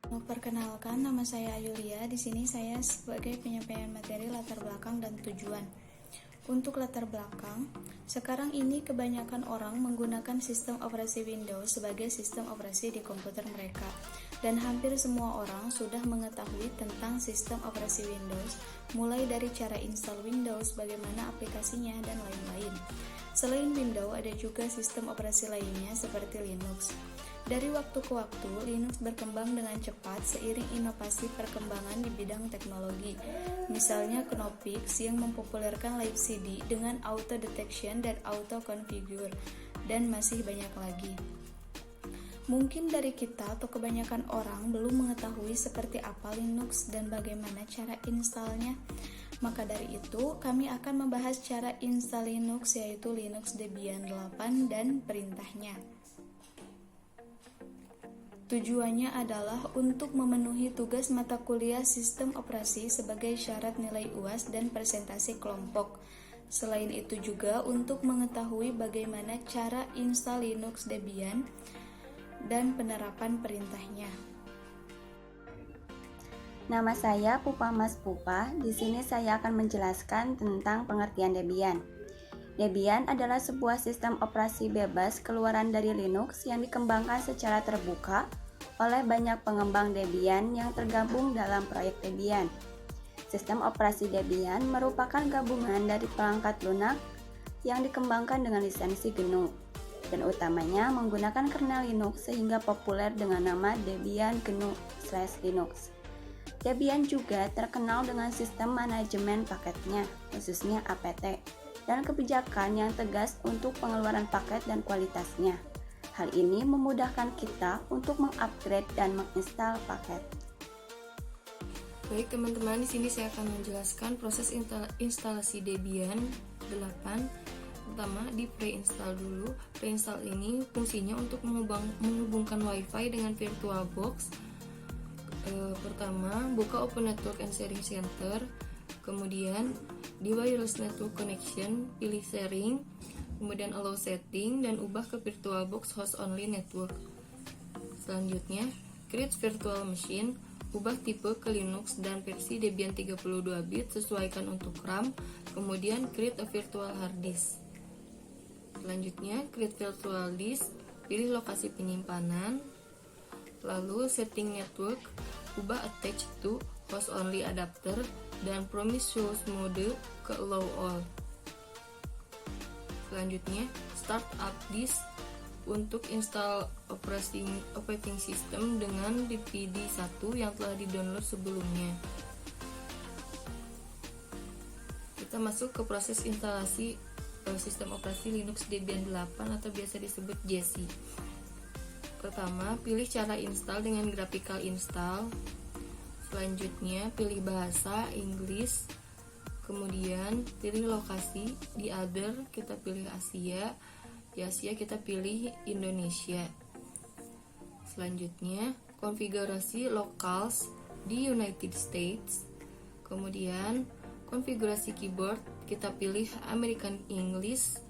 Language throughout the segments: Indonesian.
Perkenalkan, nama saya Ayulia. Di sini saya sebagai penyampaian materi latar belakang dan tujuan. Untuk latar belakang, sekarang ini kebanyakan orang menggunakan sistem operasi Windows sebagai sistem operasi di komputer mereka. Dan hampir semua orang sudah mengetahui tentang sistem operasi Windows, mulai dari cara install Windows, bagaimana aplikasinya, dan lain-lain. Selain Windows, ada juga sistem operasi lainnya seperti Linux. Dari waktu ke waktu, Linux berkembang dengan cepat seiring inovasi perkembangan di bidang teknologi. Misalnya Knoppix yang mempopulerkan live CD dengan auto detection dan auto configure, dan masih banyak lagi. Mungkin dari kita atau kebanyakan orang belum mengetahui seperti apa Linux dan bagaimana cara installnya. Maka dari itu, kami akan membahas cara install Linux, yaitu Linux Debian 8 dan perintahnya. Tujuannya adalah untuk memenuhi tugas mata kuliah sistem operasi sebagai syarat nilai UAS dan presentasi kelompok. Selain itu juga untuk mengetahui bagaimana cara install Linux Debian dan penerapan perintahnya. Nama saya Pupa Mas Pupa. Di sini saya akan menjelaskan tentang pengertian Debian. Debian adalah sebuah sistem operasi bebas keluaran dari Linux yang dikembangkan secara terbuka oleh banyak pengembang Debian yang tergabung dalam proyek Debian. Sistem operasi Debian merupakan gabungan dari perangkat lunak yang dikembangkan dengan lisensi GNU dan utamanya menggunakan kernel Linux sehingga populer dengan nama Debian GNU/Linux. Debian juga terkenal dengan sistem manajemen paketnya, khususnya apt, dan kebijakan yang tegas untuk pengeluaran paket dan kualitasnya. Hal ini memudahkan kita untuk mengupgrade dan menginstal paket. Baik teman-teman, di sini saya akan menjelaskan proses instalasi Debian 8. Pertama, di pre-install dulu. Pre-install ini fungsinya untuk menghubungkan WiFi dengan VirtualBox. Pertama, buka Open Network and Sharing Center. Kemudian di wireless network connection, pilih sharing, kemudian allow setting, dan ubah ke VirtualBox host only network. Selanjutnya, create virtual machine, ubah tipe ke Linux dan versi Debian 32 bit, sesuaikan untuk RAM, kemudian create a virtual hard disk. Selanjutnya, create virtual disk, pilih lokasi penyimpanan, lalu setting network, ubah attach to host only adapter, dan promise shows mode ke allow all. Selanjutnya, start up disk untuk install operating system dengan DVD1 yang telah di-download sebelumnya. Kita masuk ke proses instalasi sistem operasi Linux Debian 8 atau biasa disebut JC. Pertama, pilih cara install dengan graphical install. Selanjutnya, pilih bahasa Inggris. Kemudian, pilih lokasi. Di other, kita pilih Asia. Di Asia, kita pilih Indonesia. Selanjutnya, konfigurasi locals di United States. Kemudian, konfigurasi keyboard, kita pilih American English.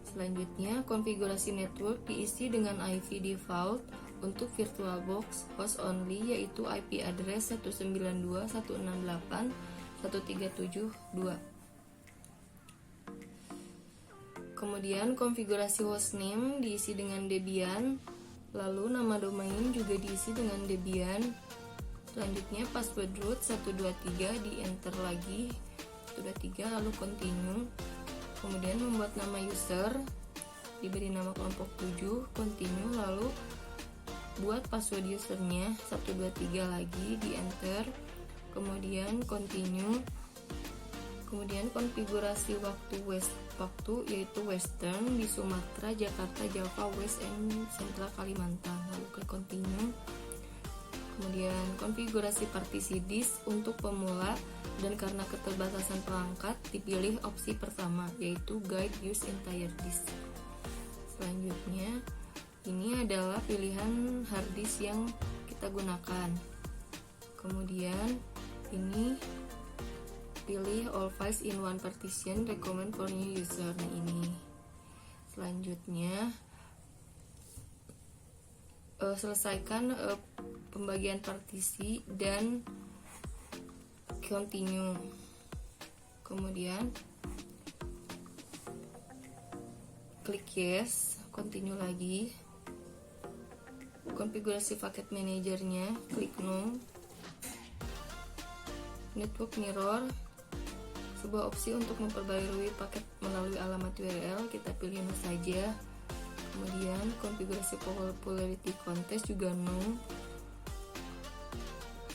Selanjutnya, konfigurasi network diisi dengan IP default untuk VirtualBox host only, yaitu IP address 192.168.1.372. Kemudian konfigurasi hostname diisi dengan Debian, lalu nama domain juga diisi dengan Debian. Selanjutnya password root 123 di enter lagi 123, lalu continue. Kemudian membuat nama user, diberi nama kelompok 7, continue, lalu buat password usernya 123 lagi di enter, kemudian continue. Kemudian konfigurasi waktu yaitu Western di Sumatera, Jakarta, Java, West and Central Kalimantan, lalu ke continue. Kemudian konfigurasi partisi disk untuk pemula, dan karena keterbatasan perangkat dipilih opsi pertama, yaitu guide use entire disk. Selanjutnya, ini adalah pilihan hard disk yang kita gunakan. Kemudian ini pilih all files in one partition, recommend for new user. Nah, ini. Selanjutnya selesaikan pembagian partisi dan continue. Kemudian klik yes, continue lagi. Konfigurasi paket manajernya, klik no. Network mirror, sebuah opsi untuk memperbarui paket melalui alamat URL, kita pilih no saja. Kemudian konfigurasi popularity contest juga no.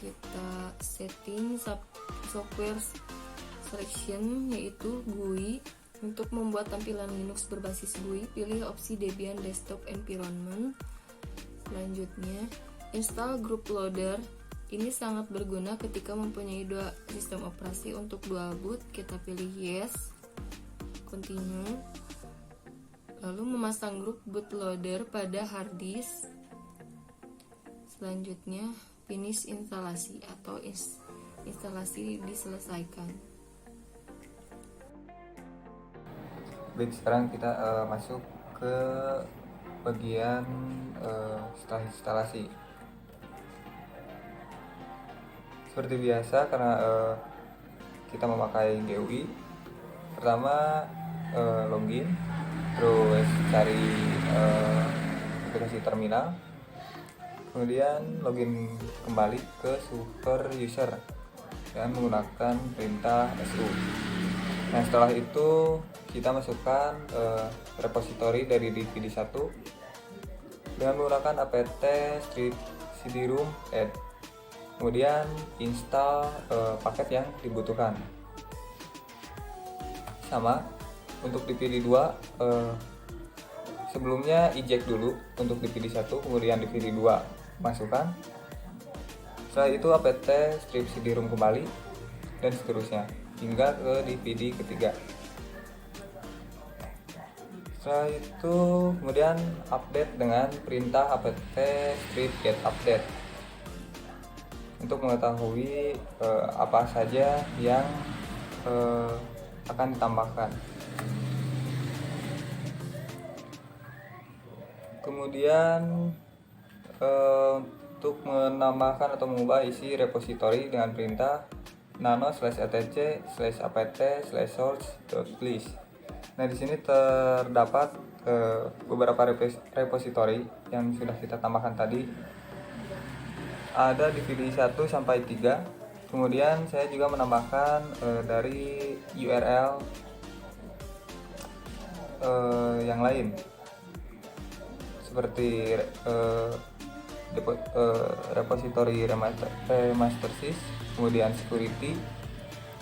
Kita setting software selection yaitu GUI. Untuk membuat tampilan Linux berbasis GUI, pilih opsi Debian Desktop Environment. Selanjutnya, install group loader. Ini sangat berguna ketika mempunyai dua sistem operasi untuk dual boot. Kita pilih yes, continue. Lalu memasang grup bootloader pada hard disk. Selanjutnya, finish instalasi atau instalasi diselesaikan. Baik, sekarang kita masuk ke bagian setelah instalasi. Seperti biasa, karena kita memakai GUI, pertama login, terus cari aplikasi terminal, kemudian login kembali ke super user dan menggunakan perintah su. Nah, setelah itu kita masukkan repository dari DVD1 dengan menggunakan apt strip cd-rom add. Kemudian install paket yang dibutuhkan. Sama untuk DVD2, sebelumnya eject dulu untuk DVD1, kemudian DVD2 masukkan. Setelah itu apt strip cd-rom kembali dan seterusnya hingga ke DVD ketiga. Setelah itu kemudian update dengan perintah apt strip get update untuk mengetahui apa saja yang akan ditambahkan. Kemudian untuk menambahkan atau mengubah isi repository dengan perintah nano/etc/apt/source.list. Nah, di sini terdapat beberapa repository yang sudah kita tambahkan tadi. Ada DVD 1 sampai 3. Kemudian saya juga menambahkan dari URL yang lain seperti repository remastersys, kemudian security,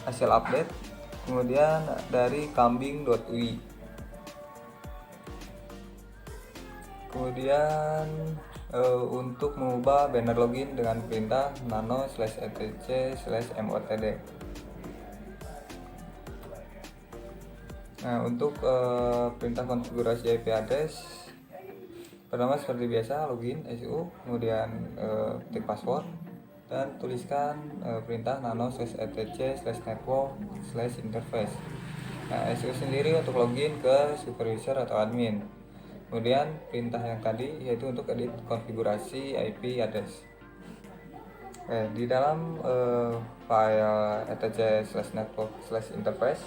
hasil update, kemudian dari kambing.ui. Kemudian untuk mengubah banner login dengan perintah nano/etc/motd. Nah, untuk perintah konfigurasi IP address, pertama seperti biasa login su, kemudian ketik password dan tuliskan perintah nano/etc/network/interface. Nah, su sendiri untuk login ke super user atau admin. Kemudian perintah yang tadi yaitu untuk edit konfigurasi IP address. Di dalam file etc/network/interface,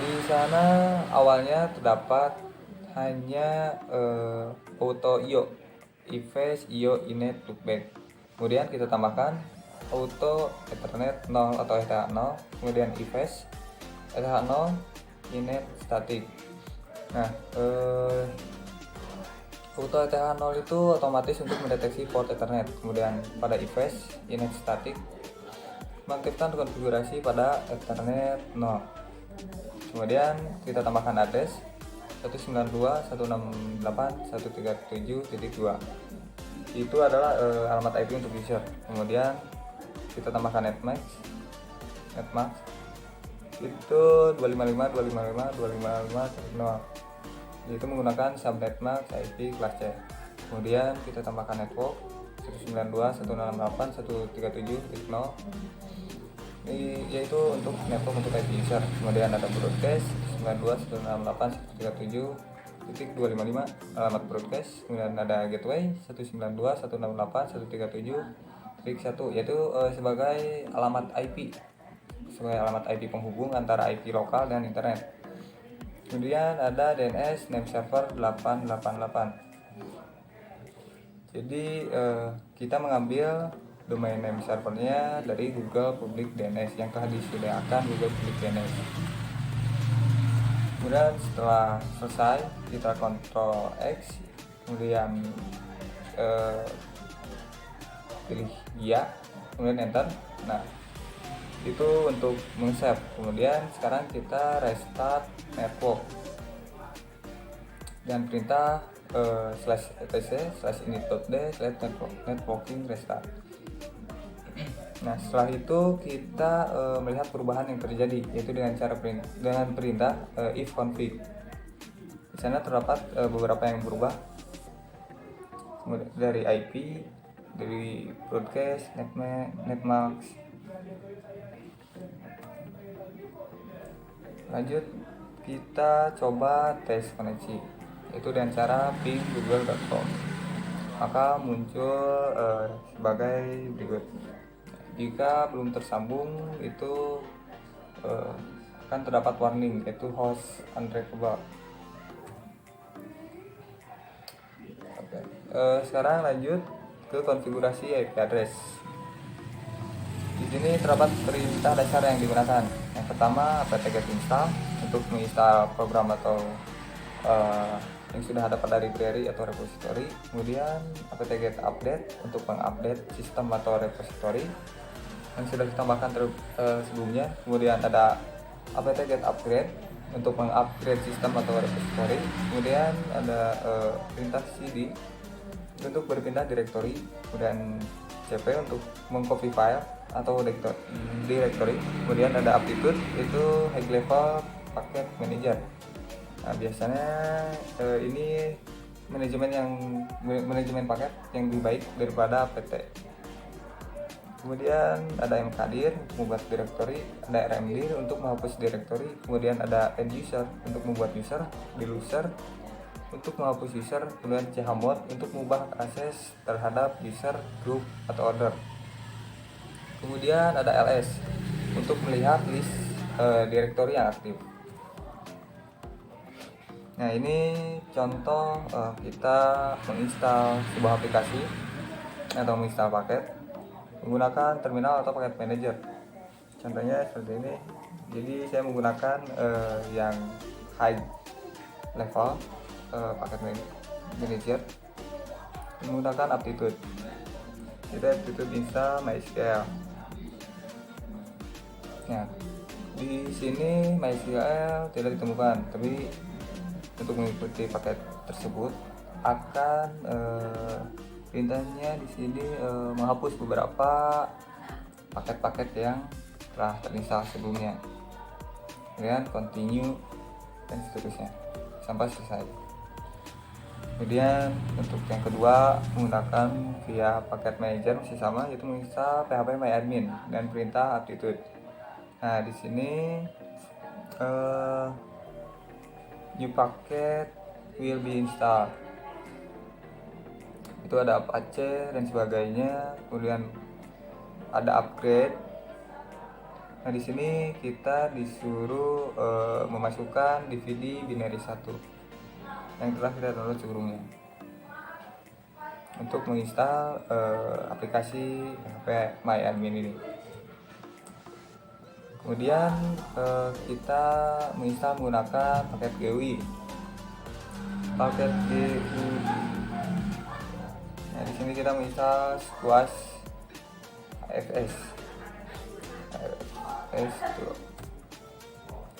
di sana awalnya terdapat hanya auto io, ifs io inet loopback. Kemudian kita tambahkan auto ethernet 0 atau ETH 0, kemudian ifs ETH 0 inet static. Nah, auto ETH 0 itu otomatis untuk mendeteksi port Ethernet. Kemudian pada ifs inet static mengaktifkan konfigurasi pada Ethernet 0. Kemudian kita tambahkan address 192.168.137.2. Itu adalah alamat IP untuk user. Kemudian kita tambahkan netmask itu 255.255.255.0, yaitu menggunakan subnet max IP kelas C. Kemudian kita tambahkan network 192.168.137.0, yaitu untuk network untuk IP user. Kemudian ada broadcast 92.168.137 192.168.1.255 alamat broadcast, kemudian ada gateway 192.168.137.1 yaitu sebagai alamat IP penghubung antara IP lokal dan internet. Kemudian ada DNS name server 888. Jadi kita mengambil domain name servernya dari Google Public DNS yang telah disediakan Google Public DNS. Kemudian setelah selesai kita Ctrl X, kemudian pilih ya, kemudian enter. Nah, itu untuk meng-save. Kemudian sekarang kita restart network dan perintah /etc/init.d/networking restart. Nah, setelah itu kita melihat perubahan yang terjadi, yaitu dengan perintah if config. Di sana terdapat beberapa yang berubah dari IP, dari broadcast, netmask. Lanjut, kita coba tes koneksi, yaitu dengan cara ping google.com. Maka muncul sebagai berikut. Jika belum tersambung, itu akan terdapat warning, yaitu host unreachable. Sekarang lanjut ke konfigurasi IP address. Di sini terdapat perintah dasar yang digunakan. Yang pertama, apt-get install untuk menginstal program atau yang sudah ada pada library atau repository. Kemudian apt-get update untuk mengupdate sistem atau repository yang sudah ditambahkan sebelumnya. Kemudian ada apt-get upgrade untuk mengupgrade sistem atau repository. Kemudian ada perintah cd untuk berpindah directory. Kemudian cp untuk mengcopy file atau directory. Kemudian ada aptitude, itu high level packet manager. Nah, biasanya ini manajemen paket yang lebih baik daripada apt. Kemudian ada mkdir untuk membuat directory, ada rmdir untuk menghapus directory. Kemudian ada end user untuk membuat user, user untuk menghapus user. Kemudian chmod untuk mengubah akses terhadap user, group atau order. Kemudian ada ls untuk melihat list directory yang aktif. Nah, ini contoh kita menginstal sebuah aplikasi atau menginstal paket menggunakan terminal atau paket manager. Contohnya seperti ini. Jadi saya menggunakan yang high level paket manager menggunakan aptitude. Kita aptitude install MySQL. Nah, di sini MySQL tidak ditemukan, tapi untuk mengikuti paket tersebut akan perintahnya di sini menghapus beberapa paket-paket yang telah terinstall sebelumnya. Kemudian continue dan seterusnya sampai selesai. Kemudian untuk yang kedua menggunakan via paket manager masih sama, yaitu menginstal php myadmin dan perintah aptitude. Nah, di sini new packet will be installed. Itu ada Apache dan sebagainya. Kemudian ada upgrade. Nah, di sini kita disuruh memasukkan DVD binary 1 yang telah kita download sebelumnya untuk menginstal aplikasi PHP myadmin ini. Kemudian kita menginstal menggunakan paket GUI. Nah, di sini kita menginstal Squash AFS.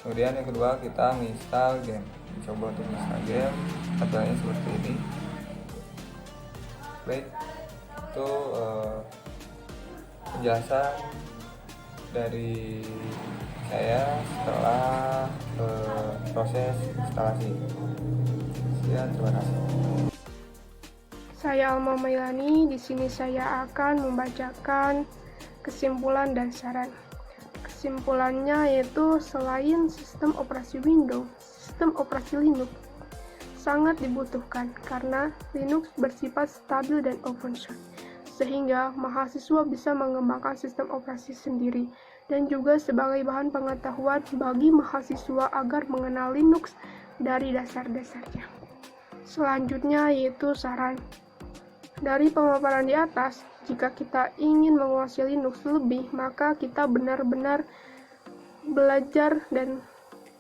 Kemudian yang kedua kita menginstal game. Coba untuk menginstal game, tampilannya seperti ini. Baik, itu penjelasan dari saya setelah proses instalasi. Sekian, terima kasih. Saya Alma Mailani. Di sini saya akan membacakan kesimpulan dan saran. Kesimpulannya yaitu selain sistem operasi Windows, sistem operasi Linux, sangat dibutuhkan karena Linux bersifat stabil dan open source, sehingga mahasiswa bisa mengembangkan sistem operasi sendiri dan juga sebagai bahan pengetahuan bagi mahasiswa agar mengenal Linux dari dasar-dasarnya. Selanjutnya yaitu saran. Dari pemaparan di atas, jika kita ingin menguasai Linux lebih, maka kita benar-benar belajar dan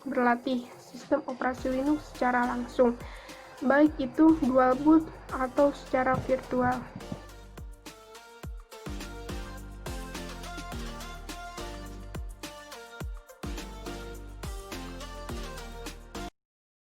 berlatih sistem operasi Linux secara langsung, baik itu dual boot atau secara virtual.